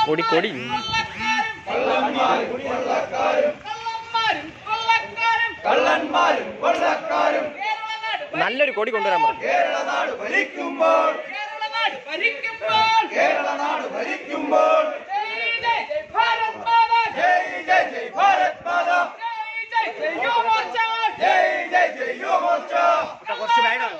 കൊടി കൊടി നല്ലൊരു കൊടി കൊണ്ടുവരാൻ പറഞ്ഞു. കേരള നാട് ഭരിക്കുമ്പോൾ കേരള നാട് ഭരിക്കുമ്പോൾ കുറച്ച് വേണം.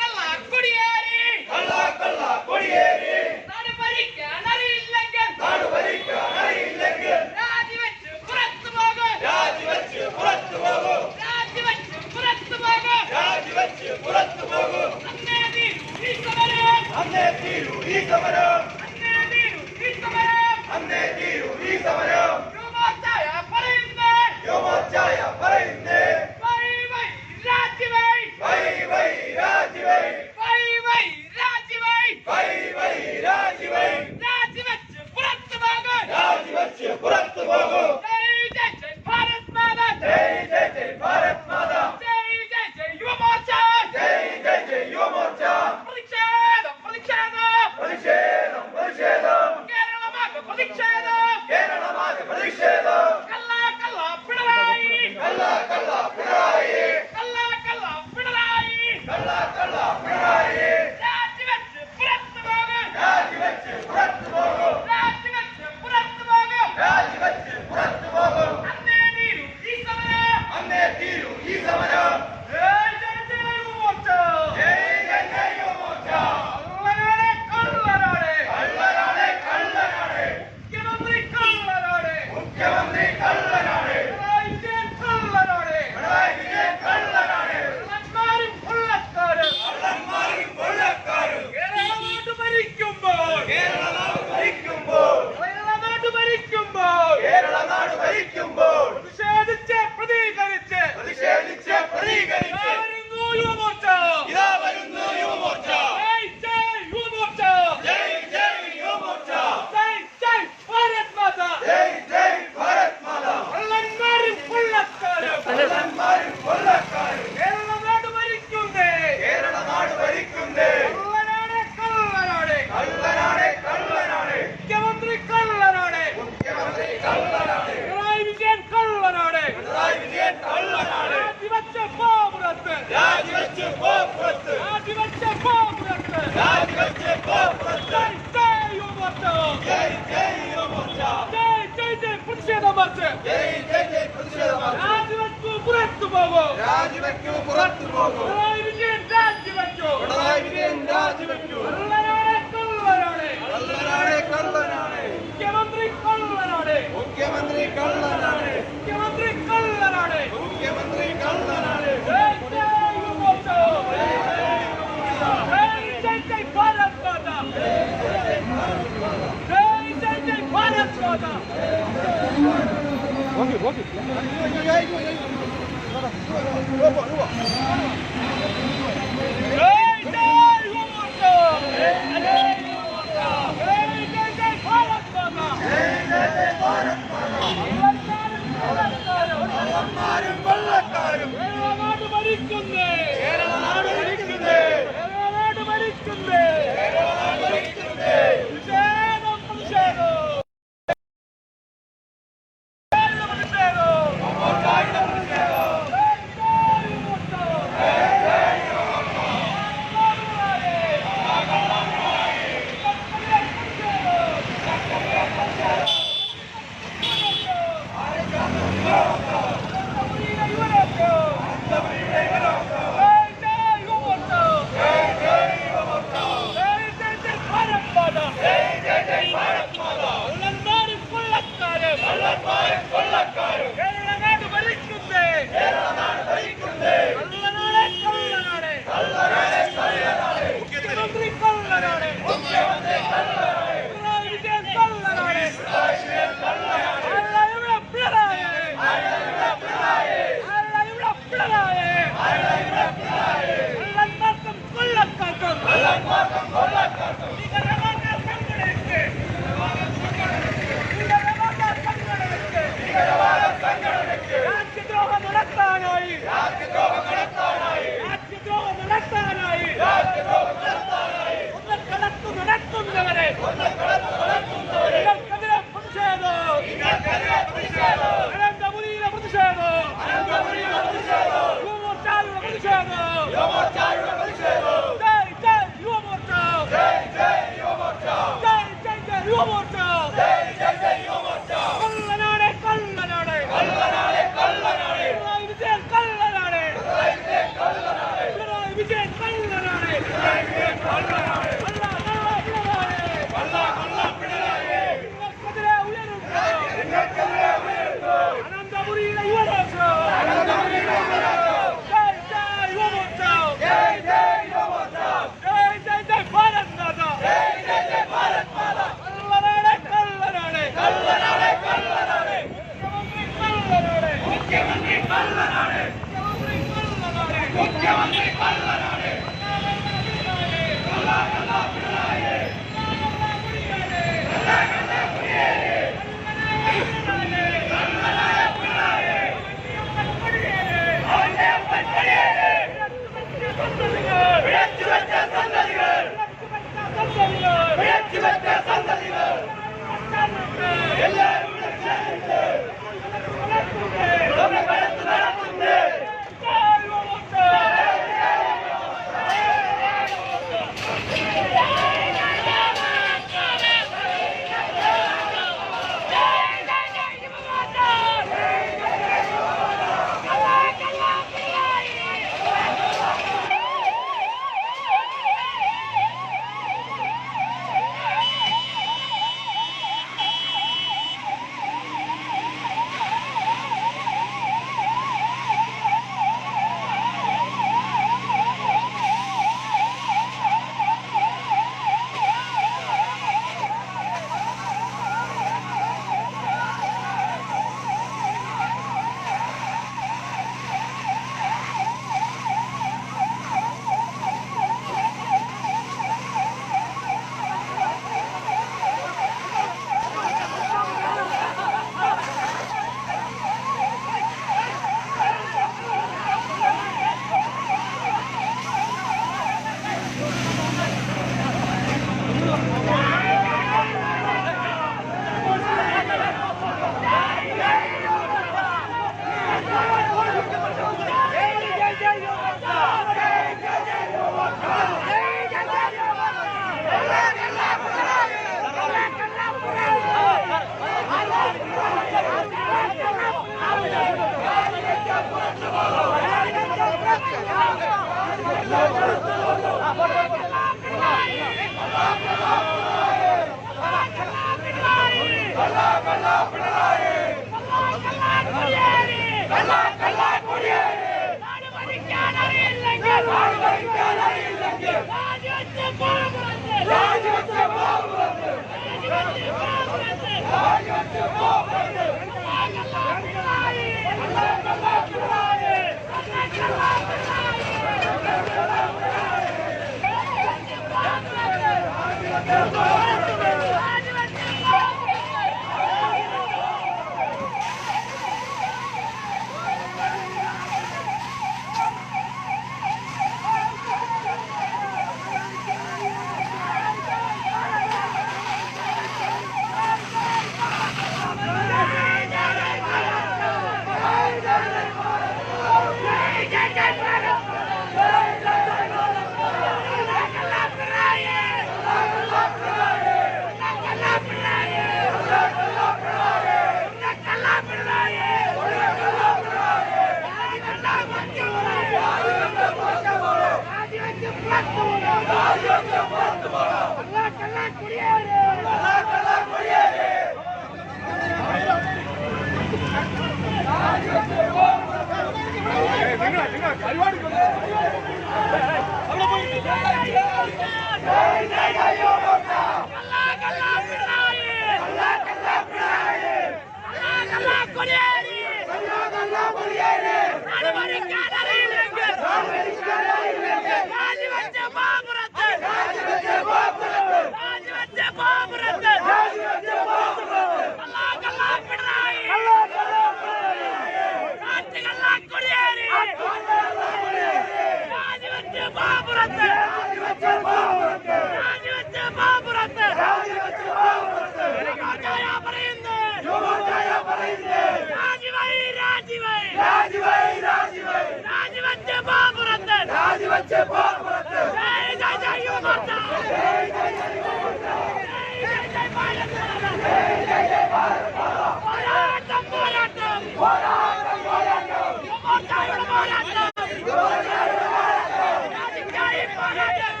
പോരാട്ടം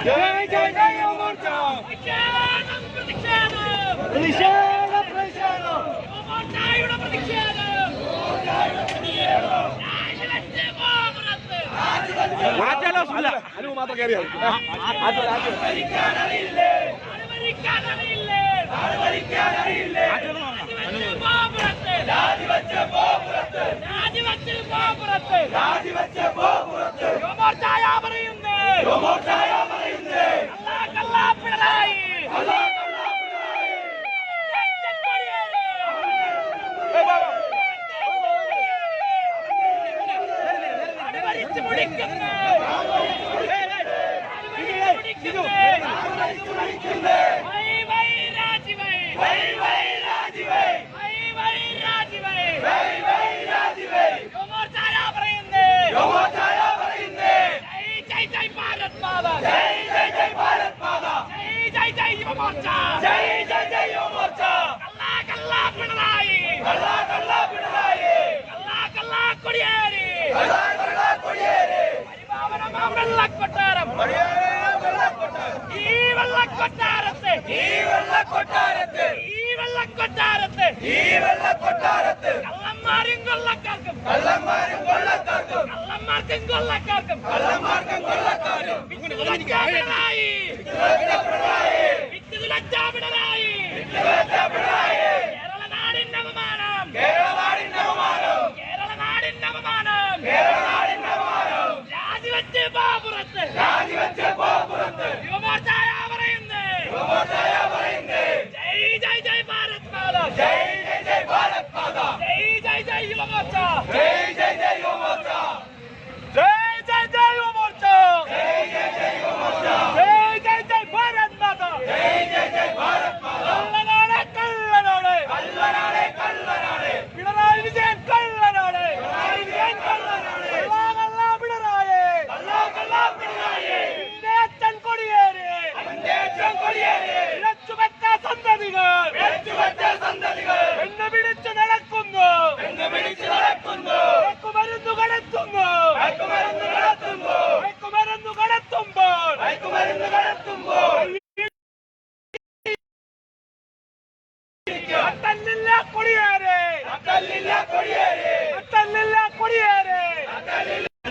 जय जय जय मोर्चा പ്രതിഷേധ പ്രതിഷേധം അനു മാത്രം കയറിയോ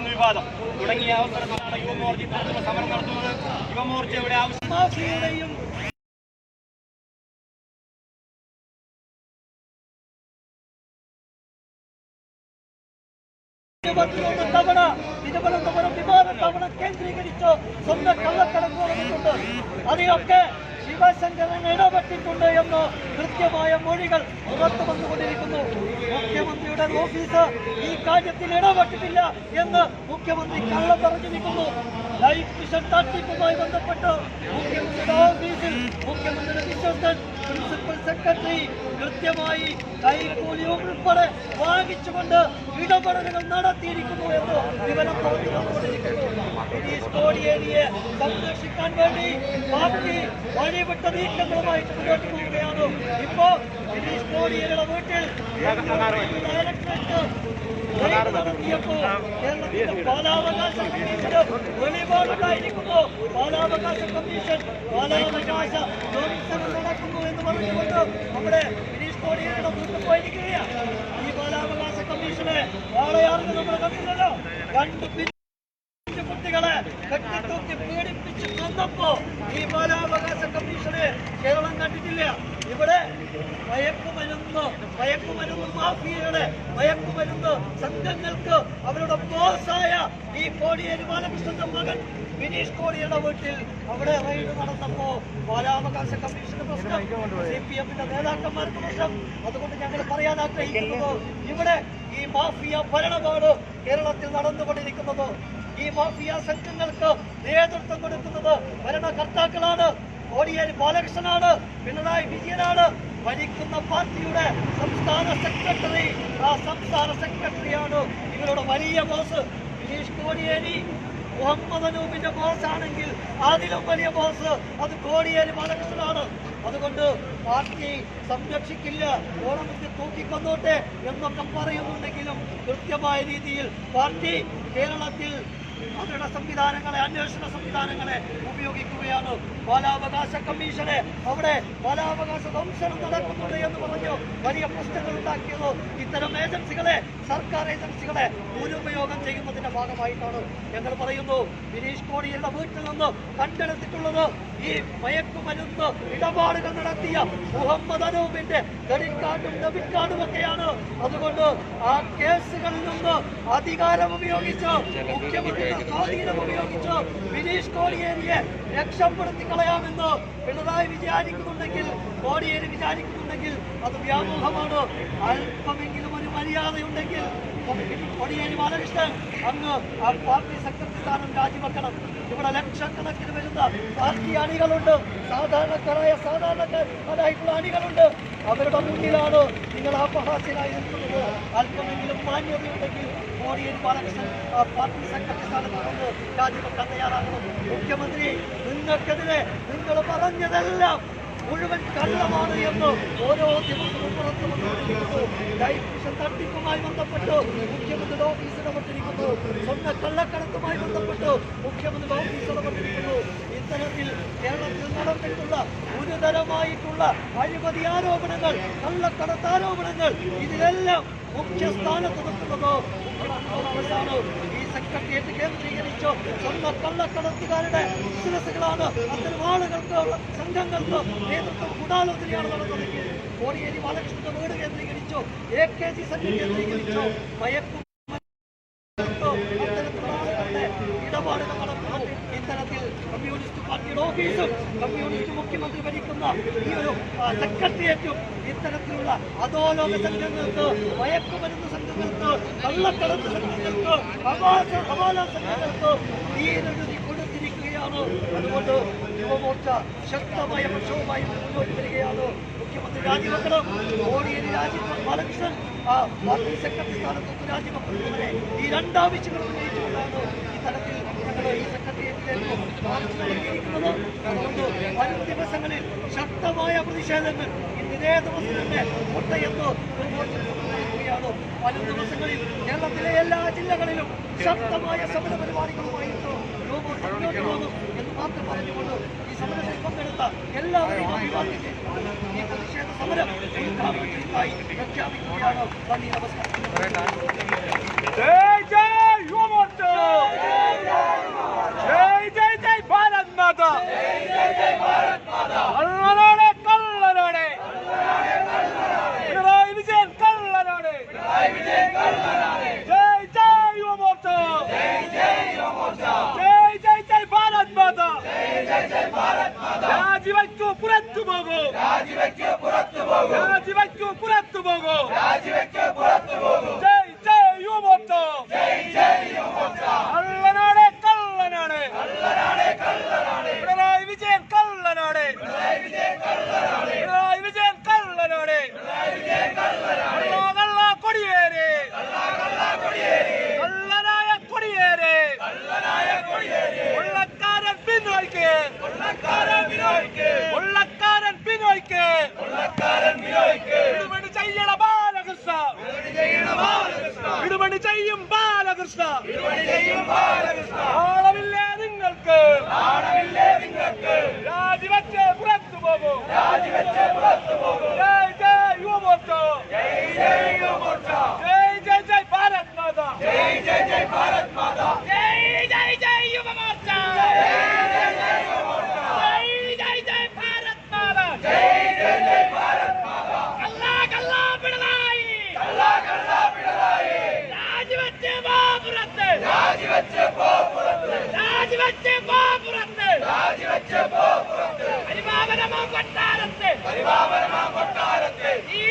വിവാദം തുടങ്ങിയ അവസരത്തിലാണ് യുവമോർച്ച സമരം നടത്തുന്നത്. യുവമോർച്ചയുടെ ആവശ്യം തിരുവനന്തപുരം വിമാനത്താവളം കേന്ദ്രീകരിച്ച് സ്വന്തം കള്ളക്കടത്ത് നടന്നിട്ടുണ്ട്. അതിനൊക്കെ ശിവശങ്കരൻ ഇടപെട്ടിട്ടുണ്ട് എന്ന് കൃത്യമായ മൊഴികൾ പുറത്തു വന്നുകൊണ്ടിരിക്കുന്നു. മുഖ്യമന്ത്രിയുടെ ഓഫീസ് ഈ കാര്യത്തിൽ ഇടപെട്ടിട്ടില്ല എന്ന് മുഖ്യമന്ത്രി കള്ളം പറഞ്ഞിരിക്കുന്നു. ലൈഫ് മിഷൻ തട്ടിപ്പുമായി ബന്ധപ്പെട്ട് മുഖ്യമന്ത്രിയുടെ ഓഫീസിൽ മുഖ്യമന്ത്രിയുടെ വിശ്വസ്തൻ പ്രിൻസിപ്പൽ സെക്രട്ടറി കൃത്യമായി കൈക്കൂലി ഉൾപ്പെടെ വാങ്ങിച്ചുകൊണ്ട് ഇടപെടലുകൾ നടത്തിയിരിക്കുന്നു എന്ന് വിവരം പുറത്തു വന്നുകൊണ്ടിരിക്കുന്നു. ഗിരീഷ് കോടിയേരിയെ സംരക്ഷിക്കാൻ വേണ്ടി പാർട്ടി വഴിവിട്ട നീക്കങ്ങളുമായിട്ട് മുന്നോട്ട് പോവുകയാണ്. ഇപ്പോ ഗിരീഷ് കോടിയേരിയുടെ വീട്ടിൽ നടത്തിയപ്പോ കേരളത്തിന്റെ ബാലാവകാശ കമ്മീഷന് വെളിപാടുണ്ടായിരിക്കുന്നു. ബാലാവകാശ കമ്മീഷൻ ബാലാവകാശ ജോലിസ്ഥലം നടക്കുന്നു എന്ന് പറഞ്ഞുകൊണ്ട് നമ്മുടെ ഗിരീഷ് കോടിയേരിയുടെ വീട്ടിൽ പോയിരിക്കുകയാണ്. ഈ ബാലാവകാശ കമ്മീഷനെ വാളയാറിന് നമ്മൾ കണ്ടില്ലല്ലോ. രണ്ട് കുട്ടികളെ കെട്ടിത്തൂക്കി പീഡിപ്പിച്ച് കൊന്നപ്പോ ഈ ബാലാവകാശ കമ്മീഷനെ കേരളം കണ്ടിട്ടില്ല. ഇവിടെ മയക്കുമരുന്ന് മാഫിയയുടെ മയക്കുമരുന്ന് സംഘങ്ങൾക്ക് അവരുടെ ബോസായ ഈ കോടിയേരി ബാലകൃഷ്ണന്റെ മകൻ വിനീഷ് കോടിയുടെ വീട്ടിൽ അവിടെ റെയ്ഡ് നടന്നപ്പോ ബാലാവകാശ കമ്മീഷന്റെ പ്രശ്നം, CPM-ന്റെ നേതാക്കന്മാർക്ക് പ്രശ്നം. അതുകൊണ്ട് ഞങ്ങൾ പറയാൻ ആഗ്രഹിക്കുന്നത് ഇവിടെ ഈ മാഫിയ ഭരണമാണ് കേരളത്തിൽ നടന്നുകൊണ്ടിരിക്കുന്നത്. ഈ മാഫിയ സംഘങ്ങൾക്ക് നേതൃത്വം കൊടുക്കുന്നത് ഭരണകർത്താക്കളാണ്. കോടിയേരി ബാലകൃഷ്ണനാണ്, പിണറായി വിജയനാണ്. ഭരിക്കുന്ന പാർട്ടിയുടെ സംസ്ഥാന സെക്രട്ടറി, ആ സംസ്ഥാന സെക്രട്ടറിയാണ് ഇവരുടെ വലിയ ബോസ്. ഗിരീഷ് കോടിയേരി മുഹമ്മദ് അനൂപിന്റെ ബോസ് ആണെങ്കിൽ അതിലും വലിയ ബോസ് അത് കോടിയേരി ബാലകൃഷ്ണനാണ്. അതുകൊണ്ട് പാർട്ടി സംരക്ഷിക്കില്ല, ഓണമെന്ന് തൂക്കിക്കൊന്നോട്ടെ എന്നൊക്കെ പറയുന്നുണ്ടെങ്കിലും കൃത്യമായ രീതിയിൽ പാർട്ടി കേരളത്തിൽ അവരുടെ സംവിധാനങ്ങളെ, അന്വേഷണ സംവിധാനങ്ങളെ ഉപയോഗിക്കുകയാണ്. ബാലാവകാശ കമ്മീഷനെ അവിടെ ബാലാവകാശ ധ്വംസനം നടക്കുന്നുണ്ട് എന്ന് പറഞ്ഞു വലിയ പ്രശ്നങ്ങൾ ഉണ്ടാക്കിയത് ഇത്തരം ഏജൻസികളെ, സർക്കാർ ഏജൻസികളെ ദുരുപയോഗം ചെയ്യുന്നതിന്റെ ഭാഗമായിട്ടാണ്. ഞങ്ങൾ പറയുന്നു, ബിനീഷ് കോടിയേരിയുടെ വീട്ടിൽ നിന്ന് കണ്ടെടുത്തിട്ടുള്ളത് ഈ മയക്കുമരുന്ന് ഇടപാടുകൾ നടത്തിയ മുഹമ്മദ് അനൂപിന്റെ ക്രെഡിറ്റ് കാർഡും ഡെബിറ്റ് കാർഡും ഒക്കെയാണ്. അതുകൊണ്ട് ആ കേസുകളിൽ നിന്ന് അധികാരം ഉപയോഗിച്ച്, മുഖ്യമന്ത്രിയുടെ സ്വാധീനം ഉപയോഗിച്ച് ബിനീഷ് കോടിയേരിയെ രക്ഷപ്പെടുത്തി കളയാമെന്ന് പിണറായി വിചാരിക്കുന്നുണ്ടെങ്കിൽ, കോടിയേരി വിചാരിക്കുന്നുണ്ടെങ്കിൽ അത് വ്യാമോഹമാണ്. അല്പമെങ്കിലും ഒരു മര്യാദയുണ്ടെങ്കിൽ കോടിയേരി ബാലകൃഷ്ണൻ അങ്ങ് ആ പാർട്ടി സെക്രട്ടറി സ്ഥാനം രാജിവെക്കണം. ഇവിടെ ലക്ഷക്കണക്കിന് വരുന്ന പാർട്ടി അണികളുണ്ട്, സാധാരണക്കാരായിട്ടുള്ള അണികളുണ്ട്. അവരുടെ മുന്നിലാണ് നിങ്ങൾ അപഹാസ്യനായി നിൽക്കുന്നത്. അല്പമെങ്കിലും മാന്യതയുണ്ടെങ്കിൽ കോടിയേരി ബാലകൃഷ്ണൻ ആ പാർട്ടി സെക്രട്ടറി സ്ഥാനത്ത് നിന്ന് രാജിവെക്കാൻ തയ്യാറാകണം. മുഖ്യമന്ത്രി, നിങ്ങൾക്കെതിരെ നിങ്ങൾ പറഞ്ഞതെല്ലാം മുഴുവൻ കള്ളമാണ് എന്ന് ഓരോ ദിവസവും പുറത്തു വന്നുകൊണ്ടിരിക്കുന്നു. ലൈഫ് മിഷൻ തട്ടിപ്പുമായി ബന്ധപ്പെട്ട് മുഖ്യമന്ത്രിയുടെ ഓഫീസ് ഇടപെട്ടിരിക്കുന്നു. സ്വന്തം കള്ളക്കടത്തുമായി ബന്ധപ്പെട്ട് മുഖ്യമന്ത്രിയുടെ ഓഫീസ് ഇടപെട്ടിരിക്കുന്നു. ഇത്തരത്തിൽ കേരളത്തിൽ നടന്നിട്ടുള്ള ഗുരുതരമായിട്ടുള്ള അഴിമതി ആരോപണങ്ങൾ, കള്ളക്കടത്ത് ആരോപണങ്ങൾ, ഇതിലെല്ലാം മുഖ്യ സ്ഥാനത്ത് നിൽക്കുന്നത് മുഖ്യമന്ത്രിയാണ്. ഈ സെക്രട്ടേറിയറ്റ് കേന്ദ്രീകരിച്ചോ സ്വന്തം കള്ളക്കടത്തുകാരുടെ ബിസിനസ്സുകളാണ്. അത്തരം ആളുകൾക്ക്, സംഘങ്ങൾക്ക് നേതൃത്വം ഗൂഢാലോചനയാണ് നടന്നതെങ്കിൽ കോടിയേരി ബാലകൃഷ്ണന്റെ വീട് കേന്ദ്രീകരിച്ചോ, AKG സംഘം കേന്ദ്രീകരിച്ചോ അത്തരത്തിലുള്ള ആളുകളുടെ ഇടപാടുകൾ നടക്കുന്നു. ഇത്തരത്തിൽ കമ്മ്യൂണിസ്റ്റ് പാർട്ടിയുടെ ഓഫീസും കമ്മ്യൂണിസ്റ്റ് മുഖ്യമന്ത്രി ഭരിക്കുന്ന ഈ ഒരു സെക്രട്ടേറിയറ്റും ഇത്തരത്തിലുള്ള അധോലോക സംഘങ്ങൾക്ക്, മയക്കുമരുന്ന് സംഘങ്ങൾക്ക്, കള്ളക്കടത്ത് സംഘങ്ങൾക്ക്, ഹവാല സംഘങ്ങൾക്ക് തീരെഴുതി കൊടുത്തിരിക്കുകയാണ്. അതുകൊണ്ട് യുവമോർച്ച ശക്തമായ പ്രക്ഷോഭമായി മുന്നോട്ട് വരികയാണ്. മുഖ്യമന്ത്രി രാജിവെക്കണം, കോടിയേരി ബാലകൃഷ്ണൻ പാർട്ടി സെക്രട്ടറി സ്ഥാനത്ത് രാജിവെക്കുന്നവരെ ഈ രണ്ടാവശ്യങ്ങൾ ഉന്നയിച്ചുകൊണ്ടാണ് ഇത്തരത്തിൽ ഞങ്ങൾ ഈ സെക്രട്ടേറിയറ്റിലേക്ക് മാർച്ച് നടത്തിയിരിക്കുന്നത്. അതുകൊണ്ട് വരും ദിവസങ്ങളിൽ ശക്തമായ പ്രതിഷേധങ്ങൾ ഇതേ ദിവസം തന്നെ കോട്ടയത്ത് യുവമോർച്ചയാണ്. വരും ദിവസങ്ങളിൽ കേരളത്തിലെ എല്ലാ ജില്ലകളിലും ശക്തമായ സമര പരിപാടികളുമായിട്ട് യുവമോർച്ച മുന്നോട്ട് പോകും എന്ന് മാത്രം പറഞ്ഞുകൊണ്ട് ഈ സമരത്തിൽ പങ്കെടുത്ത എല്ലാവരെയും അഭിവാദ്യം ചെയ്തുകൊണ്ട് ഈ പ്രതിഷേധ സമരം ഉദ്ഘാടനം ചെയ്തതായി പ്രഖ്യാപിക്കുകയാണ്. നന്ദി, നമസ്കാരം. जय जय युवा मोर्चा, जय जय जय भारत माता, कल्लनाडे कल्लनाडे, पिनराई विजयन कल्लनाडे, जय जय युवा मोर्चा, जय जय जय भारत माता, രാജിവെക്കൂ പുറത്തു പോകൂ, രാജിവെക്കൂ പുറത്തു പോകൂ, ജയ് ജയ് യുവമോർച്ച, കള്ളനാടേ കള്ളനാടേ, പിണറായി വിജയൻ കള്ളനാടേ, പിണറായി വിജയൻ കള്ളനാടേ, കള്ള കൊടിയേരി, കള്ളനായ കൊടിയേരി, കൊള്ളക്കാരൻ പിന്നോയ്ക്ക്, കൊള്ളക്കാരൻ പിന്നോയ്ക്ക്, ഇടുപണി ചെയ്യണ ബാലകൃഷ്ണ, ഇടുപണി ചെയ്യും ബാലകൃഷ്ണ, ആളമില്ലേ നിങ്ങൾക്ക്, രാജിവെച്ച് പുറത്തു പോകൂ, ജയ് ജയ് യുവമോർച്ച, ജയ് ജയ് ജയ് ഭാരത് മാതാ, ജയ് ജയ് ജയ് യുവമോർച്ച, പരിപാവനമാകൊട്ടാരത്തെ ഈ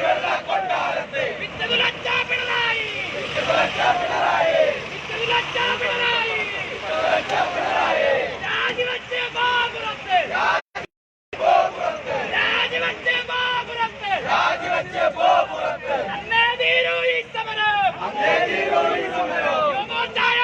വെള്ളക്കൊട്ടാരത്തെ വിത്തുകുലച്ച പിണറായി, രാജിവെച്ച് ബാബുറത്ത്, തന്നെ തീരൂ ഈ സമരം, യുവമോർച്ചയായ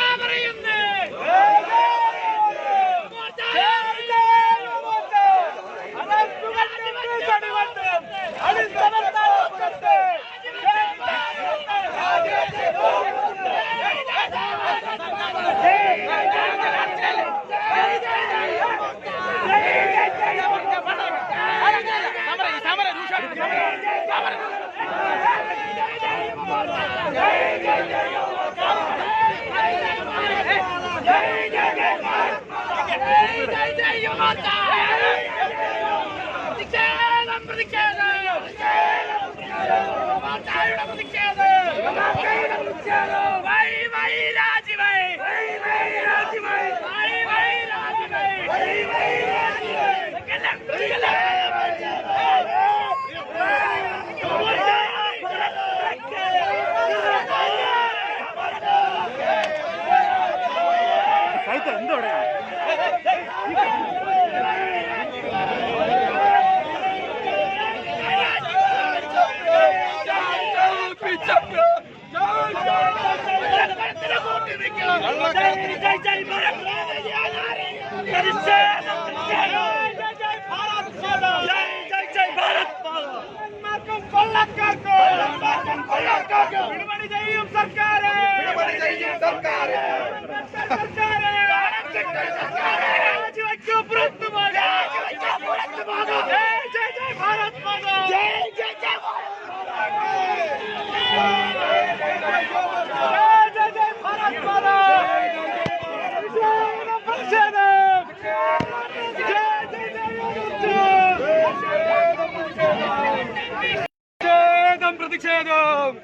പ്രതിഷേധം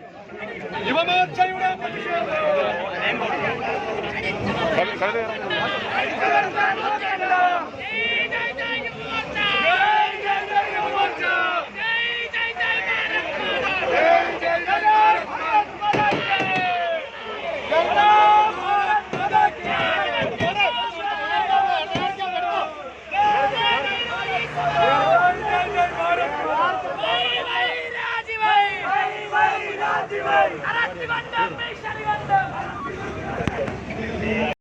യുവമോർച്ചയുടെ പ്രതിഷേധം Arrest